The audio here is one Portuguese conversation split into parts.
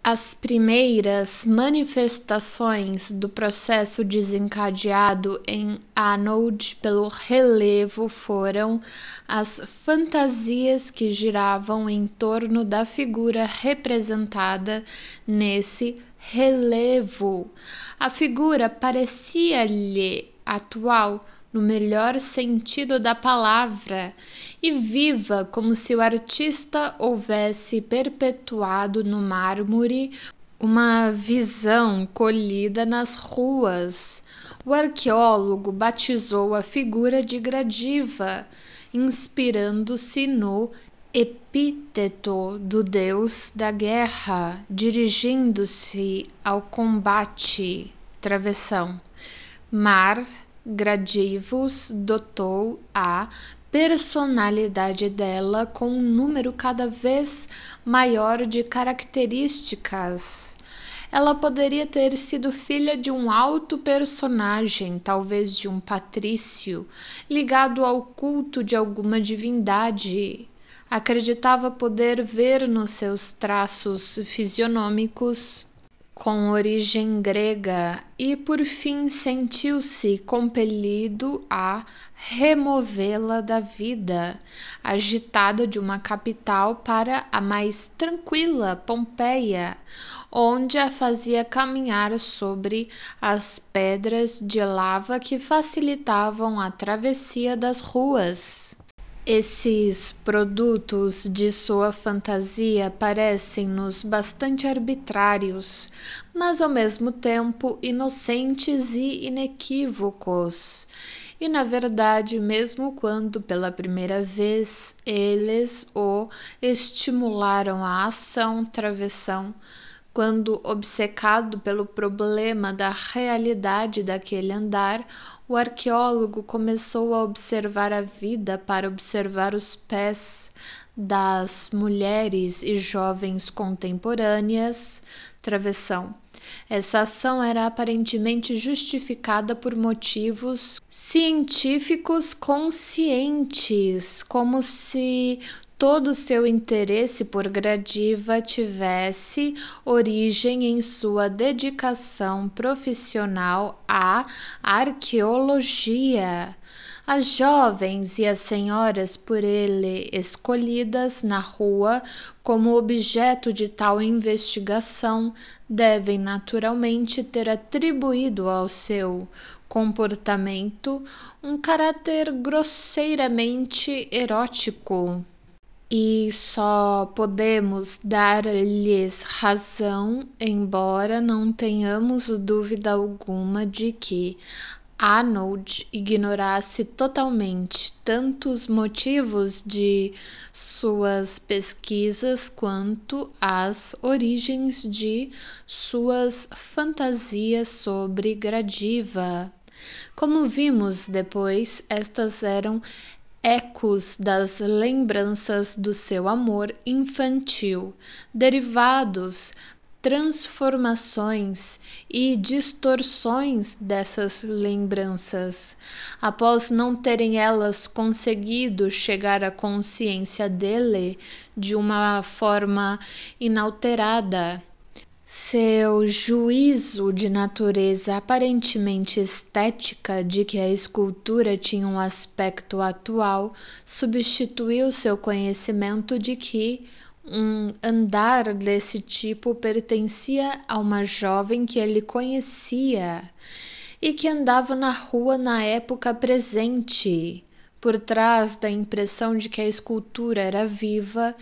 As primeiras manifestações do processo desencadeado em Arnold pelo relevo foram as fantasias que giravam em torno da figura representada nesse relevo. A figura parecia-lhe atual no melhor sentido da palavra, e viva, como se o artista houvesse perpetuado no mármore uma visão colhida nas ruas. O arqueólogo batizou a figura de Gradiva, inspirando-se no epíteto do deus da guerra, dirigindo-se ao combate. Travessão. Mar Gradivus dotou a personalidade dela com um número cada vez maior de características. Ela poderia ter sido filha de um alto personagem, talvez de um patrício, ligado ao culto de alguma divindade. Acreditava poder ver nos seus traços fisionômicos com origem grega e, por fim, sentiu-se compelido a removê-la da vida agitada de uma capital para a mais tranquila Pompeia, onde a fazia caminhar sobre as pedras de lava que facilitavam a travessia das ruas. Esses produtos de sua fantasia parecem-nos bastante arbitrários, mas ao mesmo tempo inocentes e inequívocos. E na verdade, mesmo quando pela primeira vez eles o estimularam à ação, travessão, quando, obcecado pelo problema da realidade daquele andar, o arqueólogo começou a observar a vida para observar os pés das mulheres e jovens contemporâneas. Travessão. Essa ação era aparentemente justificada por motivos científicos conscientes, como se todo seu interesse por Gradiva tivesse origem em sua dedicação profissional à arqueologia. As jovens e as senhoras por ele escolhidas na rua como objeto de tal investigação devem naturalmente ter atribuído ao seu comportamento um caráter grosseiramente erótico. E só podemos dar-lhes razão, embora não tenhamos dúvida alguma de que Arnold ignorasse totalmente tanto os motivos de suas pesquisas quanto as origens de suas fantasias sobre Gradiva. Como vimos depois, estas eram ecos das lembranças do seu amor infantil, derivados, transformações e distorções dessas lembranças, após não terem elas conseguido chegar à consciência dele de uma forma inalterada. Seu juízo de natureza aparentemente estética de que a escultura tinha um aspecto atual substituiu seu conhecimento de que um andar desse tipo pertencia a uma jovem que ele conhecia e que andava na rua na época presente, por trás da impressão de que a escultura era viva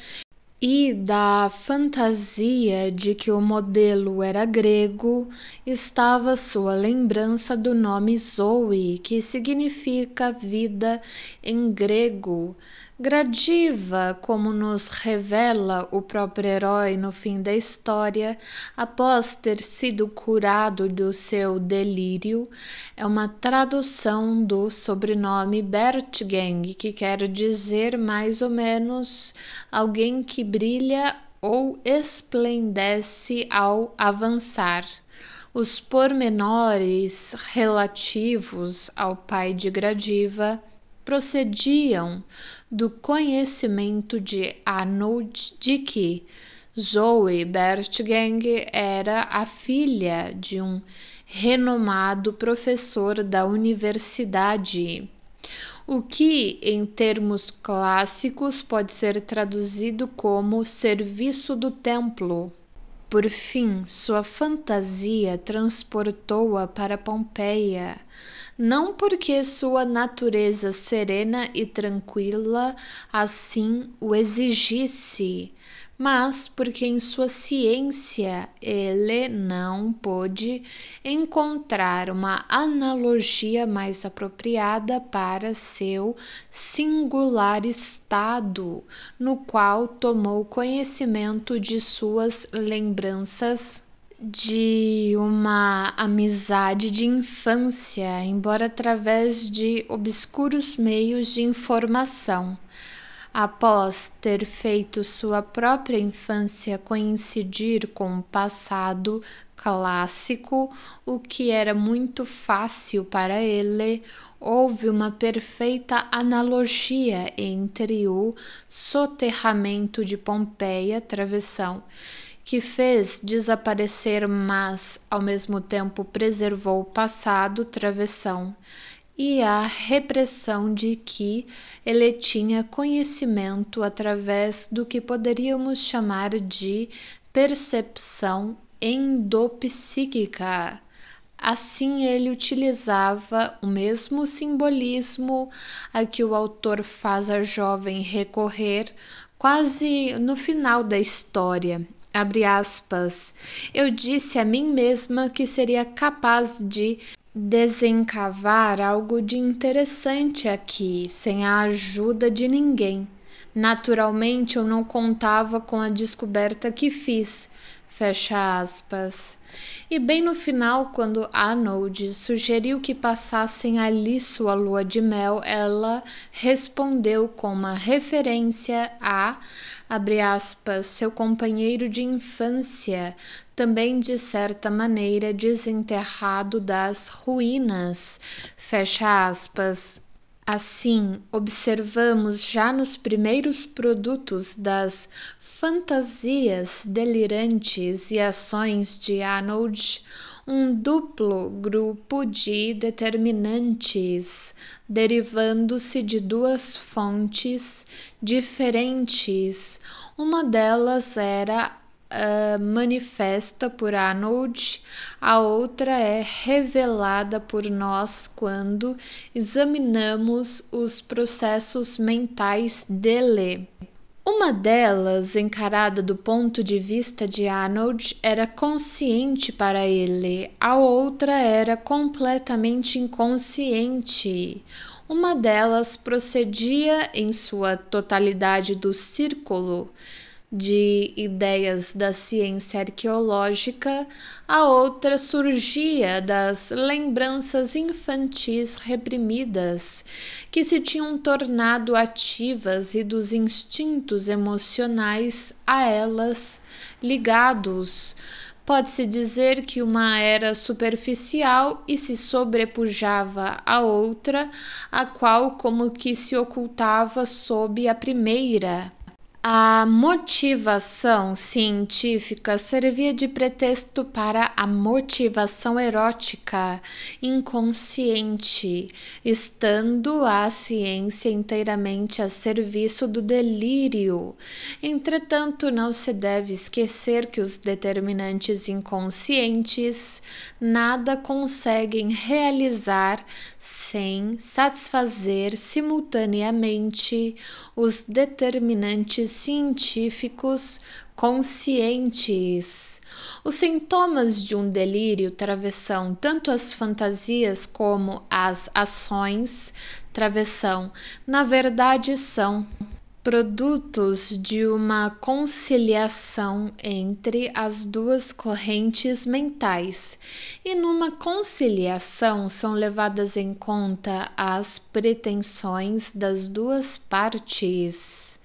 e da fantasia de que o modelo era grego, estava sua lembrança do nome Zoe, que significa vida em grego. Gradiva, como nos revela o próprio herói no fim da história, após ter sido curado do seu delírio, é uma tradução do sobrenome Bertgang, que quer dizer mais ou menos alguém que brilha ou esplendece ao avançar. Os pormenores relativos ao pai de Gradiva procediam do conhecimento de Arnold de que Zoe Bertgang era a filha de um renomado professor da universidade, o que, em termos clássicos, pode ser traduzido como serviço do templo. Por fim, sua fantasia transportou-a para Pompeia, não porque sua natureza serena e tranquila assim o exigisse, mas porque em sua ciência ele não pôde encontrar uma analogia mais apropriada para seu singular estado, no qual tomou conhecimento de suas lembranças de uma amizade de infância, embora através de obscuros meios de informação. Após ter feito sua própria infância coincidir com o passado clássico, o que era muito fácil para ele, houve uma perfeita analogia entre o soterramento de Pompeia, travessão, que fez desaparecer, mas ao mesmo tempo preservou o passado, travessão, e a repressão de que ele tinha conhecimento através do que poderíamos chamar de percepção endopsíquica. Assim, ele utilizava o mesmo simbolismo a que o autor faz a jovem recorrer quase no final da história. Abre aspas, eu disse a mim mesma que seria capaz de desencavar algo de interessante aqui, sem a ajuda de ninguém. Naturalmente, eu não contava com a descoberta que fiz. Fecha aspas. E bem no final, quando Arnold sugeriu que passassem ali sua lua de mel, ela respondeu com uma referência a, abre aspas, seu companheiro de infância, também de certa maneira desenterrado das ruínas, fecha aspas. Assim, observamos já nos primeiros produtos das fantasias delirantes e ações de Arnold um duplo grupo de determinantes, derivando-se de duas fontes diferentes. Uma delas era manifesta por Arnold, a outra é revelada por nós quando examinamos os processos mentais dele. Uma delas, encarada do ponto de vista de Arnold, era consciente para ele, a outra era completamente inconsciente. Uma delas procedia em sua totalidade do círculo de ideias da ciência arqueológica, a outra surgia das lembranças infantis reprimidas, que se tinham tornado ativas e dos instintos emocionais a elas ligados. Pode-se dizer que uma era superficial e se sobrepujava à outra, a qual como que se ocultava sob a primeira. A motivação científica servia de pretexto para a motivação erótica inconsciente, estando a ciência inteiramente a serviço do delírio. Entretanto, não se deve esquecer que os determinantes inconscientes nada conseguem realizar sem satisfazer simultaneamente os determinantes científicos conscientes. Os sintomas de um delírio travessão tanto as fantasias como as ações travessão, na verdade, são produtos de uma conciliação entre as duas correntes mentais, e numa conciliação são levadas em conta as pretensões das duas partes,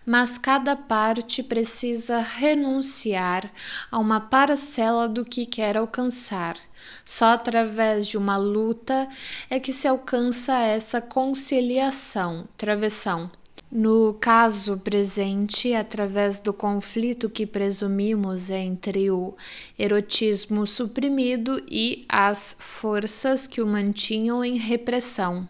mas cada parte precisa renunciar a uma parcela do que quer alcançar. Só através de uma luta é que se alcança essa conciliação, travessão. No caso presente, através do conflito que presumimos entre o erotismo suprimido e as forças que o mantinham em repressão.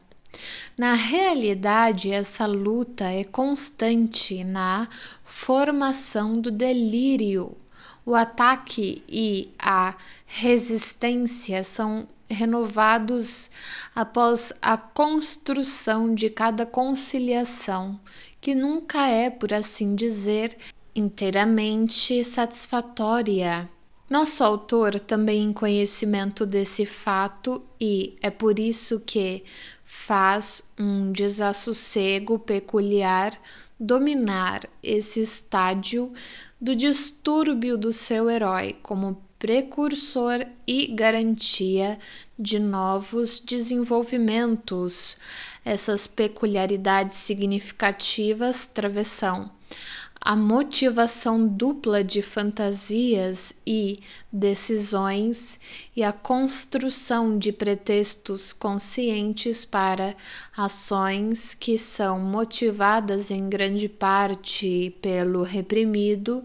Na realidade, essa luta é constante na formação do delírio. O ataque e a resistência são renovados após a construção de cada conciliação, que nunca é, por assim dizer, inteiramente satisfatória. Nosso autor também em conhecimento desse fato e é por isso que faz um desassossego peculiar dominar esse estádio do distúrbio do seu herói como precursor e garantia de novos desenvolvimentos. Essas peculiaridades significativas travessão a motivação dupla de fantasias e decisões e a construção de pretextos conscientes para ações que são motivadas em grande parte pelo reprimido.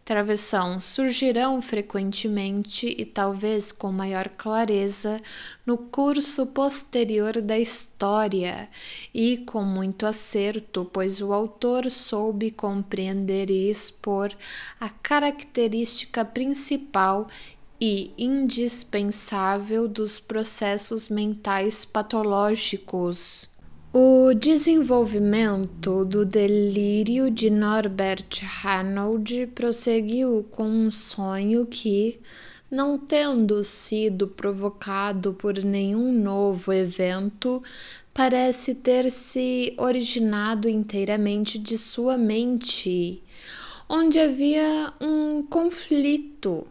Travessão surgirão frequentemente e talvez com maior clareza no curso posterior da história e com muito acerto, pois o autor soube compreender e expor a característica principal e indispensável dos processos mentais patológicos. O desenvolvimento do delírio de Norbert Arnold prosseguiu com um sonho que, não tendo sido provocado por nenhum novo evento, parece ter se originado inteiramente de sua mente, onde havia um conflito.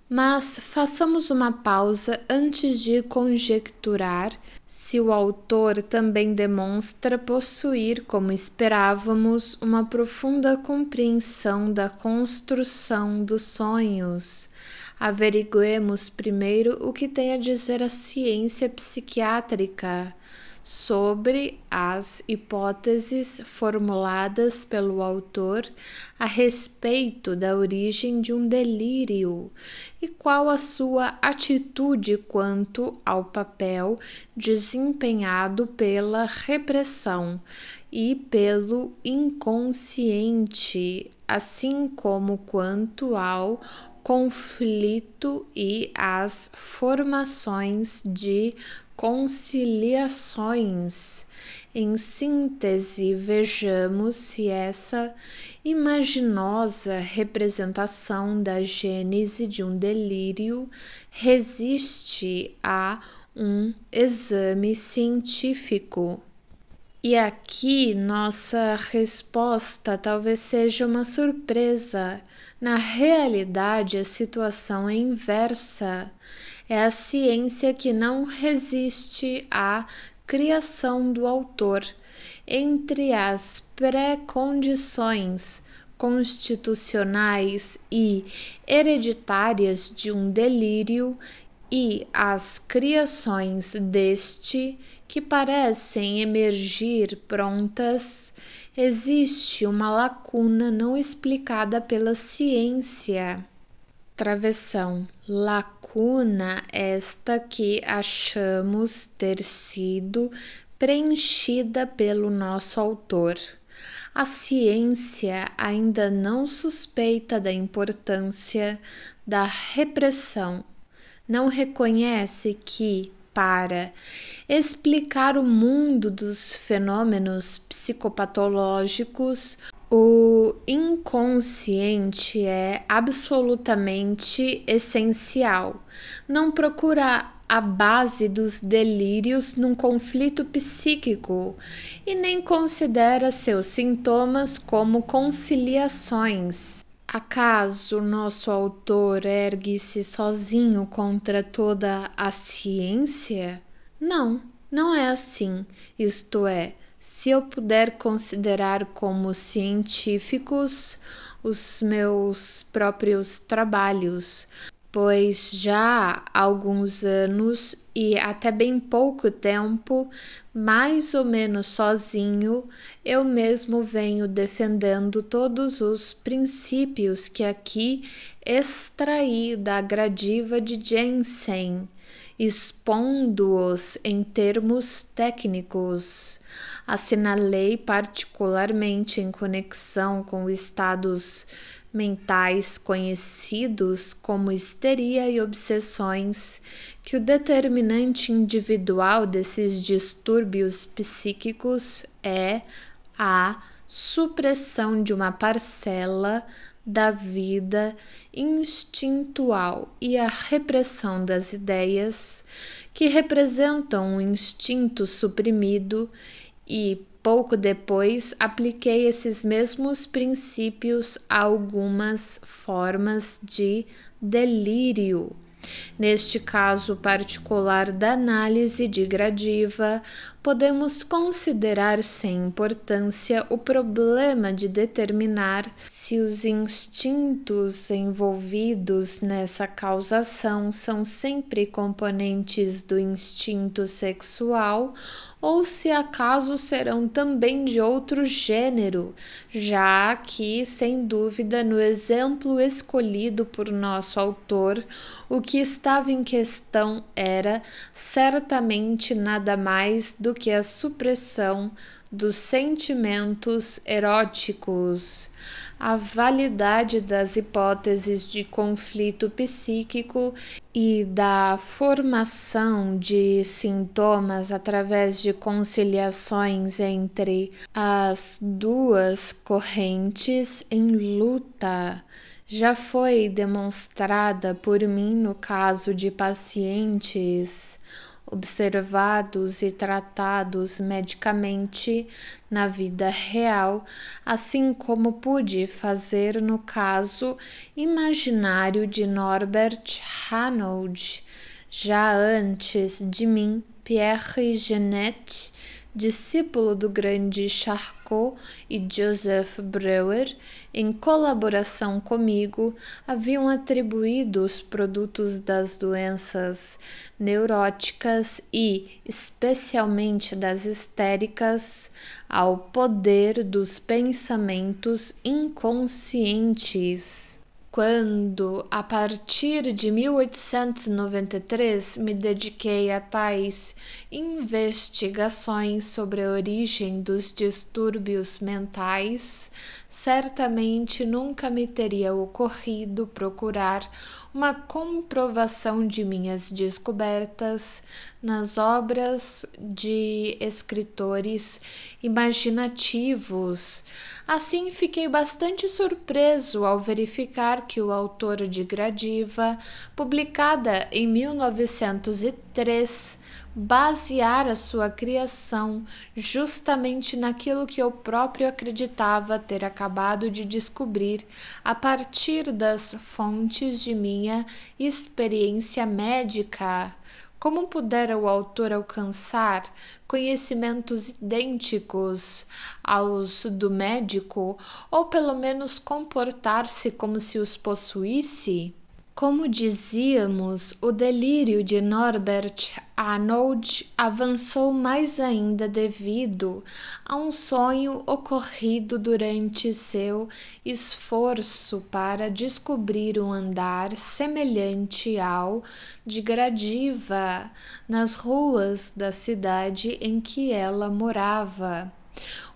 Mas façamos uma pausa antes de conjecturar se o autor também demonstra possuir, como esperávamos, uma profunda compreensão da construção dos sonhos. Averiguemos primeiro o que tem a dizer a ciência psiquiátrica sobre as hipóteses formuladas pelo autor a respeito da origem de um delírio e qual a sua atitude quanto ao papel desempenhado pela repressão e pelo inconsciente, assim como quanto ao conflito e às formações de conciliações. Em síntese, vejamos se essa imaginosa representação da gênese de um delírio resiste a um exame científico. E aqui nossa resposta talvez seja uma surpresa. Na realidade, a situação é inversa. É a ciência que não resiste à criação do autor. Entre as pré-condições constitucionais e hereditárias de um delírio e as criações deste, que parecem emergir prontas, existe uma lacuna não explicada pela ciência. Travessão. Lacuna esta que achamos ter sido preenchida pelo nosso autor. A ciência ainda não suspeita da importância da repressão. Não reconhece que, para explicar o mundo dos fenômenos psicopatológicos, o inconsciente é absolutamente essencial. Não procura a base dos delírios num conflito psíquico e nem considera seus sintomas como conciliações. Acaso nosso autor ergue-se sozinho contra toda a ciência? Não, não é assim. Isto é, se eu puder considerar como científicos os meus próprios trabalhos, pois já há alguns anos e até bem pouco tempo, mais ou menos sozinho, eu mesmo venho defendendo todos os princípios que aqui extraí da gradiva de Jensen, expondo-os em termos técnicos. Assinalei particularmente em conexão com estados mentais conhecidos como histeria e obsessões, que o determinante individual desses distúrbios psíquicos é a supressão de uma parcela da vida instintual e a repressão das ideias que representam um instinto suprimido, e pouco depois apliquei esses mesmos princípios a algumas formas de delírio. Neste caso particular da análise de gradiva, podemos considerar sem importância o problema de determinar se os instintos envolvidos nessa causação são sempre componentes do instinto sexual ou se acaso serão também de outro gênero, já que, sem dúvida, no exemplo escolhido por nosso autor, o que estava em questão era certamente nada mais do que a supressão dos sentimentos eróticos. A validade das hipóteses de conflito psíquico e da formação de sintomas através de conciliações entre as duas correntes em luta já foi demonstrada por mim no caso de pacientes observados e tratados medicamente na vida real, assim como pude fazer no caso imaginário de Norbert Arnold. Já antes de mim, Pierre Genet, discípulo do grande Charcot, e Joseph Breuer, em colaboração comigo, haviam atribuído os produtos das doenças neuróticas e, especialmente das histéricas, ao poder dos pensamentos inconscientes. Quando, a partir de 1893, me dediquei a tais investigações sobre a origem dos distúrbios mentais, certamente nunca me teria ocorrido procurar uma comprovação de minhas descobertas nas obras de escritores imaginativos. Assim, fiquei bastante surpreso ao verificar que o autor de Gradiva, publicada em 1903, baseara sua criação justamente naquilo que eu próprio acreditava ter acabado de descobrir a partir das fontes de minha experiência médica. Como pudera o autor alcançar conhecimentos idênticos aos do médico, ou pelo menos comportar-se como se os possuísse? Como dizíamos, o delírio de Norbert Arnold avançou mais ainda devido a um sonho ocorrido durante seu esforço para descobrir um andar semelhante ao de Gradiva nas ruas da cidade em que ela morava.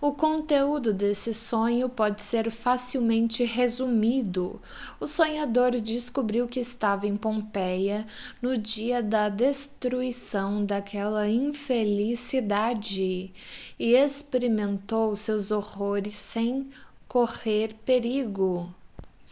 O conteúdo desse sonho pode ser facilmente resumido. O sonhador descobriu que estava em Pompeia no dia da destruição daquela infelicidade e experimentou seus horrores sem correr perigo.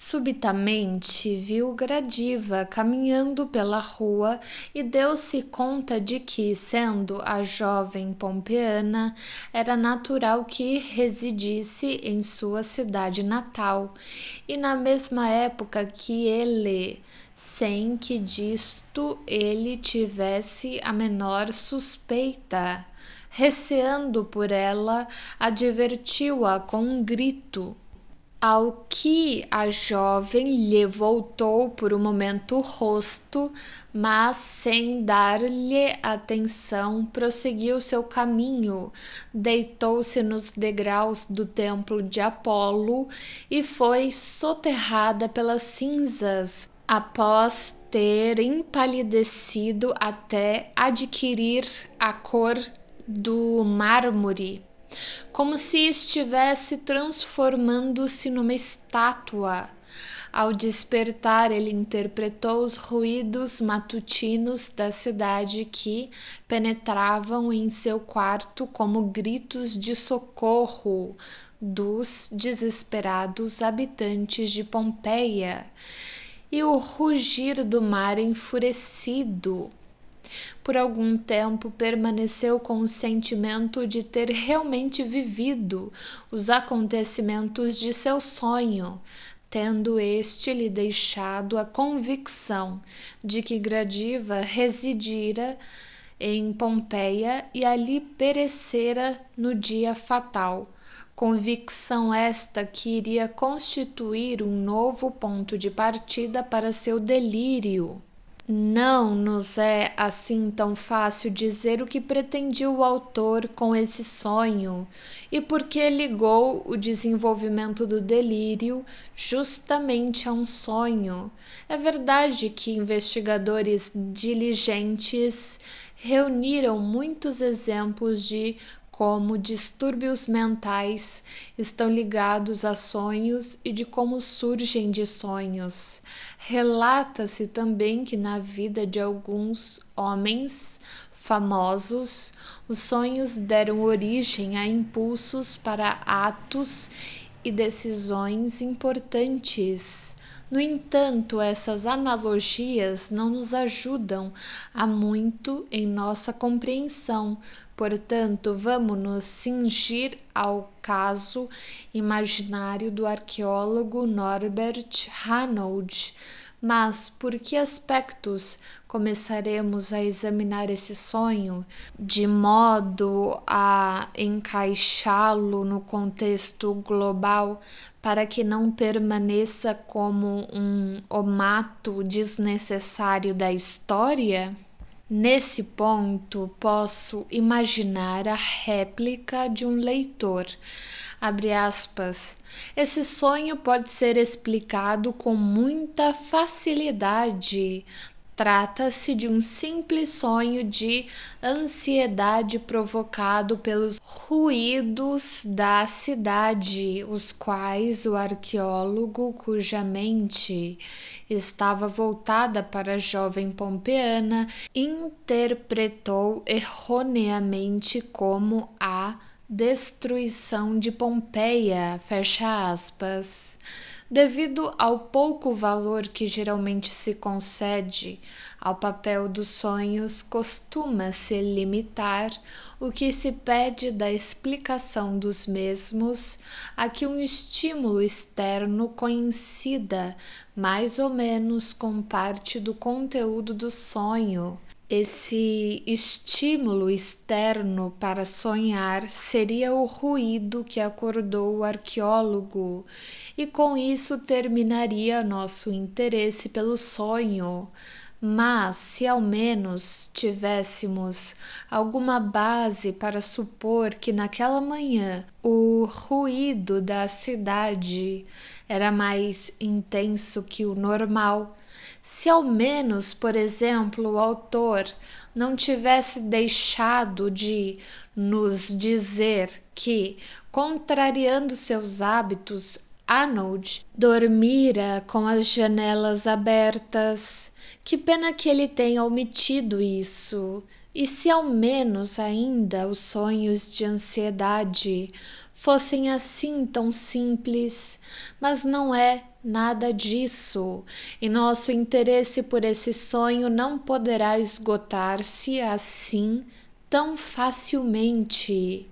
Subitamente viu Gradiva caminhando pela rua e deu-se conta de que, sendo a jovem pompeana, era natural que residisse em sua cidade natal, e na mesma época que ele, sem que disto ele tivesse a menor suspeita. Receando por ela, advertiu-a com um grito. Ao que a jovem lhe voltou por um momento o rosto, mas sem dar-lhe atenção, prosseguiu seu caminho, deitou-se nos degraus do templo de Apolo e foi soterrada pelas cinzas, após ter empalidecido até adquirir a cor do mármore, como se estivesse transformando-se numa estátua. Ao despertar, ele interpretou os ruídos matutinos da cidade que penetravam em seu quarto como gritos de socorro dos desesperados habitantes de Pompeia e o rugir do mar enfurecido. Por algum tempo permaneceu com o sentimento de ter realmente vivido os acontecimentos de seu sonho, tendo este lhe deixado a convicção de que Gradiva residira em Pompeia e ali perecera no dia fatal. Convicção esta que iria constituir um novo ponto de partida para seu delírio. Não nos é assim tão fácil dizer o que pretendia o autor com esse sonho e por que ligou o desenvolvimento do delírio justamente a um sonho. É verdade que investigadores diligentes reuniram muitos exemplos de como distúrbios mentais estão ligados a sonhos e de como surgem de sonhos. Relata-se também que na vida de alguns homens famosos, os sonhos deram origem a impulsos para atos e decisões importantes. No entanto, essas analogias não nos ajudam a muito em nossa compreensão. Portanto, vamos-nos cingir ao caso imaginário do arqueólogo Norbert Hanold. Mas por que aspectos começaremos a examinar esse sonho, de modo a encaixá-lo no contexto global, para que não permaneça como um omato desnecessário da história? Nesse ponto, posso imaginar a réplica de um leitor. Abre aspas. Esse sonho pode ser explicado com muita facilidade. Trata-se de um simples sonho de ansiedade provocado pelos ruídos da cidade, os quais o arqueólogo, cuja mente estava voltada para a jovem pompeana, interpretou erroneamente como a destruição de Pompeia, fecha aspas. Devido ao pouco valor que geralmente se concede ao papel dos sonhos, costuma-se limitar o que se pede da explicação dos mesmos a que um estímulo externo coincida mais ou menos com parte do conteúdo do sonho. Esse estímulo externo para sonhar seria o ruído que acordou o arqueólogo, e com isso terminaria nosso interesse pelo sonho. Mas se ao menos tivéssemos alguma base para supor que naquela manhã o ruído da cidade era mais intenso que o normal, se ao menos, por exemplo, o autor não tivesse deixado de nos dizer que, contrariando seus hábitos, Arnold dormira com as janelas abertas. Que pena que ele tenha omitido isso. E se ao menos ainda os sonhos de ansiedade fossem assim tão simples, mas não é nada disso, e nosso interesse por esse sonho não poderá esgotar-se assim tão facilmente.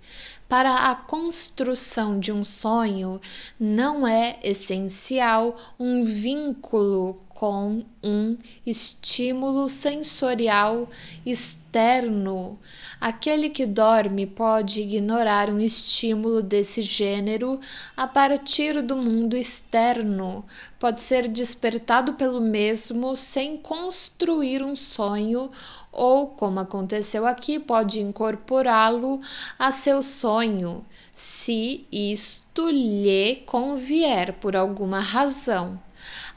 Para a construção de um sonho, não é essencial um vínculo com um estímulo sensorial externo externo. Aquele que dorme pode ignorar um estímulo desse gênero a partir do mundo externo, pode ser despertado pelo mesmo sem construir um sonho, ou, como aconteceu aqui, pode incorporá-lo a seu sonho, se isto lhe convier por alguma razão.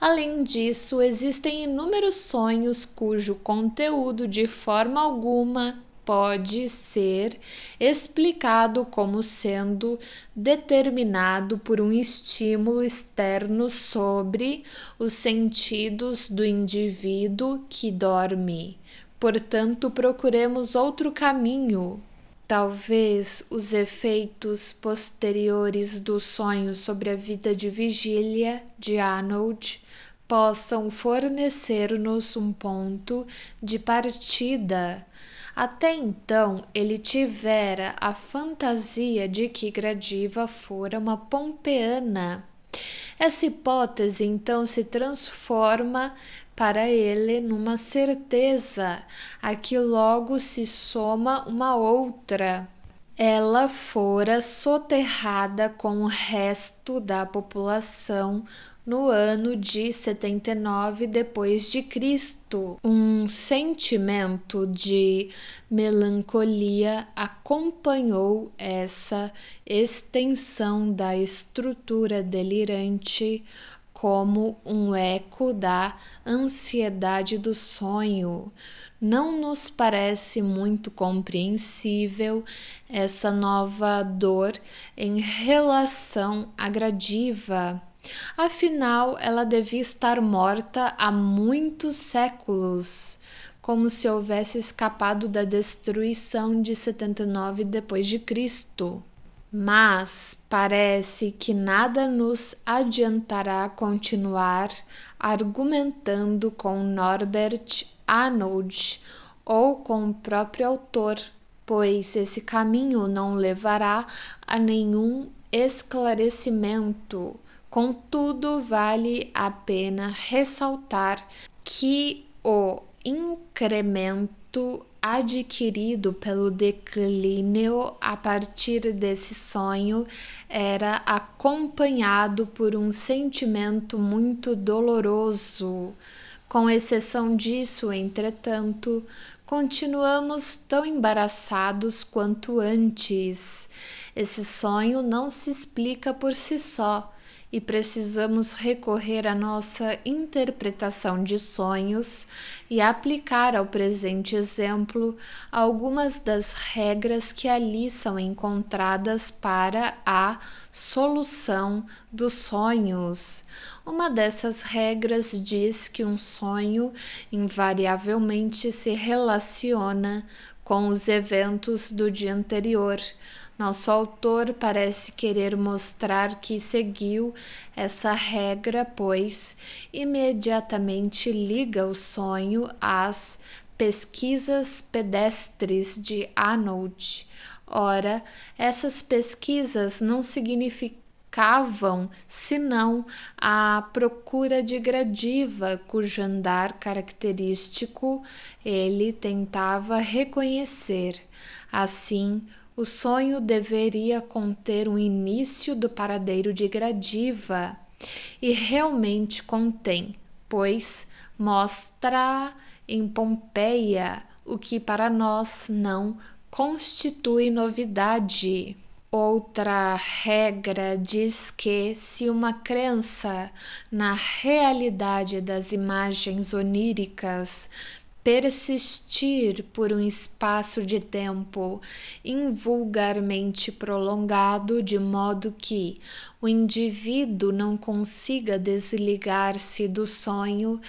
Além disso, existem inúmeros sonhos cujo conteúdo de forma alguma pode ser explicado como sendo determinado por um estímulo externo sobre os sentidos do indivíduo que dorme. Portanto, procuremos outro caminho. Talvez os efeitos posteriores do sonho sobre a vida de vigília de Arnold possam fornecer-nos um ponto de partida. Até então, ele tivera a fantasia de que Gradiva fora uma pompeana. Essa hipótese então se transforma para ele numa certeza, a que logo se soma uma outra. Ela fora soterrada com o resto da população no ano de 79 depois de Cristo. Um sentimento de melancolia acompanhou essa extensão da estrutura delirante, como um eco da ansiedade do sonho. Não nos parece muito compreensível essa nova dor em relação à Gradiva. Afinal, ela devia estar morta há muitos séculos, como se houvesse escapado da destruição de 79 depois de Cristo. Mas parece que nada nos adiantará continuar argumentando com Norbert Arnold ou com o próprio autor, pois esse caminho não levará a nenhum esclarecimento. Contudo, vale a pena ressaltar que o incremento adquirido pelo declínio a partir desse sonho era acompanhado por um sentimento muito doloroso. Com exceção disso, entretanto, continuamos tão embaraçados quanto antes. Esse sonho não se explica por si só, e precisamos recorrer à nossa interpretação de sonhos e aplicar ao presente exemplo algumas das regras que ali são encontradas para a solução dos sonhos. Uma dessas regras diz que um sonho invariavelmente se relaciona com os eventos do dia anterior. Nosso autor parece querer mostrar que seguiu essa regra, pois imediatamente liga o sonho às pesquisas pedestres de Arnold. Ora, essas pesquisas não significavam senão a procura de Gradiva, cujo andar característico ele tentava reconhecer. Assim, o sonho deveria conter um início do paradeiro de Gradiva, e realmente contém, pois mostra em Pompeia, o que para nós não constitui novidade. Outra regra diz que, se uma crença na realidade das imagens oníricas persistir por um espaço de tempo invulgarmente prolongado, de modo que o indivíduo não consiga desligar-se do sonho,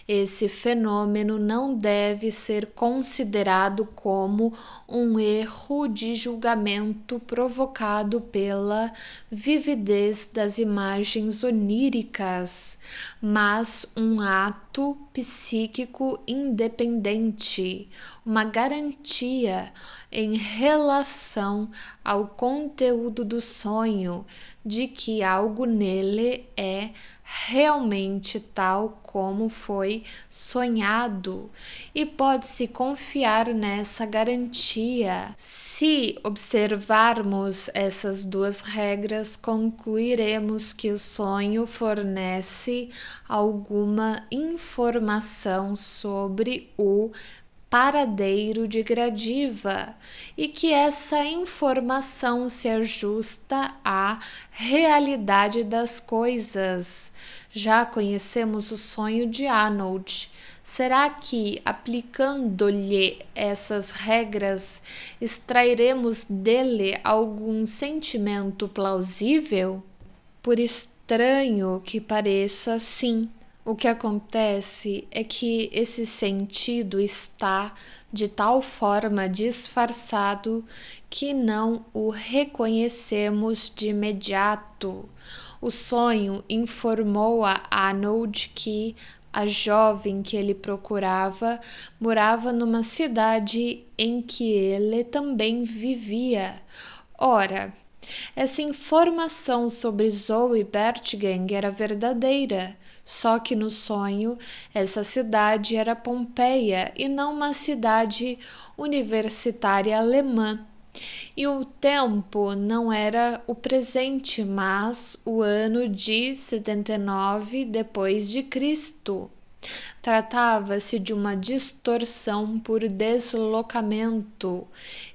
esse fenômeno não deve ser considerado como um erro de julgamento provocado pela vividez das imagens oníricas, mas um ato psíquico independente, uma garantia em relação ao conteúdo do sonho de que algo nele é realmente tal como foi sonhado e pode-se confiar nessa garantia. Se observarmos essas duas regras, concluiremos que o sonho fornece alguma informação sobre o paradeiro de Gradiva e que essa informação se ajusta à realidade das coisas. Já conhecemos o sonho de Arnold. Será que, aplicando-lhe essas regras, extrairemos dele algum sentimento plausível? Por estranho que pareça, sim. O que acontece é que esse sentido está de tal forma disfarçado que não o reconhecemos de imediato. O sonho informou a Arnold que a jovem que ele procurava morava numa cidade em que ele também vivia. Ora, essa informação sobre Zoe Bertgang era verdadeira, só que no sonho essa cidade era Pompeia e não uma cidade universitária alemã. E o tempo não era o presente, mas o ano de 79 depois de Cristo. Tratava-se de uma distorção por deslocamento.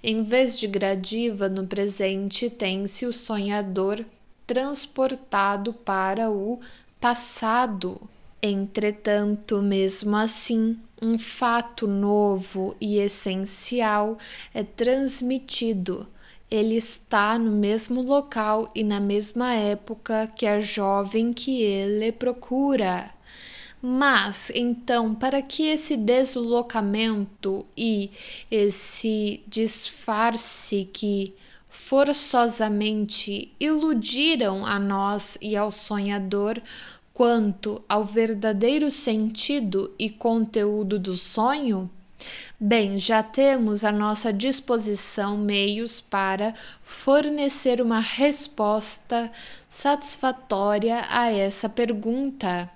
Em vez de Gradiva no presente, tem-se o sonhador transportado para o passado. Entretanto, mesmo assim, um fato novo e essencial é transmitido. Ele está no mesmo local e na mesma época que a jovem que ele procura. Mas, então, para que esse deslocamento e esse disfarce que forçosamente iludiram a nós e ao sonhador quanto ao verdadeiro sentido e conteúdo do sonho? Bem, já temos à nossa disposição meios para fornecer uma resposta satisfatória a essa pergunta.